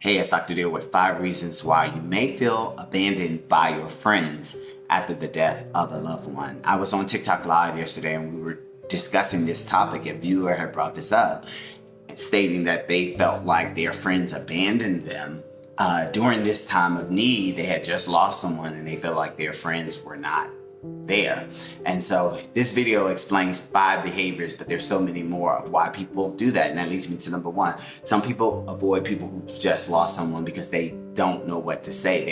Hey, it's Dr. Deal with 5 reasons why you may feel abandoned by your friends after the death of a loved one. I was on TikTok Live yesterday and we were discussing this topic. A viewer had brought this up, stating that they felt like their friends abandoned them during this time of need. They had just lost someone and they felt like their friends were not there. And so this video explains 5 behaviors, but there's so many more of why people do that. And that leads me to number 1. Some people avoid people who just lost someone because they don't know what to say.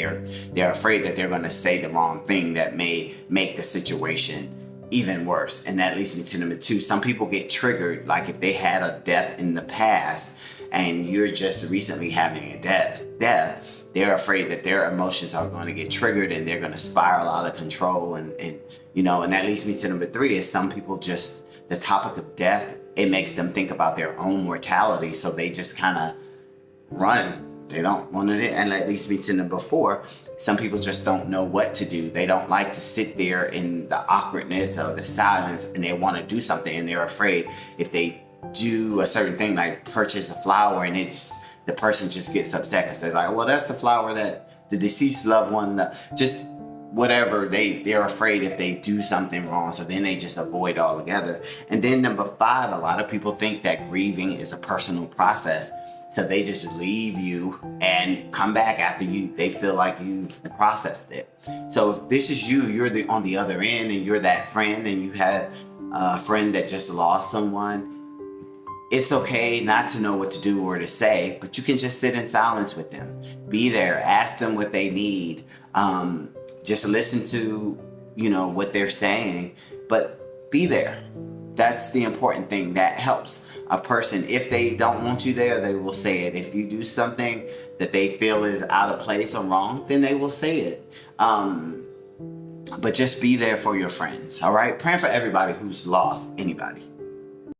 They're afraid that they're going to say the wrong thing that may make the situation even worse. And that leads me to number 2. Some people get triggered, like if they had a death in the past and you're just recently having a death, they're afraid that their emotions are going to get triggered and they're going to spiral out of control. And that leads me to number 3 is some people just, the topic of death, it makes them think about their own mortality. So they just kind of run. They don't want it. And that leads me to number 4. Some people just don't know what to do. They don't like to sit there in the awkwardness or the silence, and they want to do something, and they're afraid if they do a certain thing, like purchase a flower, and the person just gets upset because they're like, well, that's the flower that the deceased loved one, just whatever, they're afraid if they do something wrong, so then they just avoid altogether. And then number 5, a lot of people think that grieving is a personal process. So they just leave you and come back after they feel like you've processed it. So if this is you're on the other end and you're that friend and you have a friend that just lost someone, it's okay not to know what to do or to say, but you can just sit in silence with them. Be there, ask them what they need. Just listen to, what they're saying, but be there. That's the important thing. That helps a person. If they don't want you there, they will say it. If you do something that they feel is out of place or wrong, then they will say it. But just be there for your friends, all right? Praying for everybody who's lost anybody.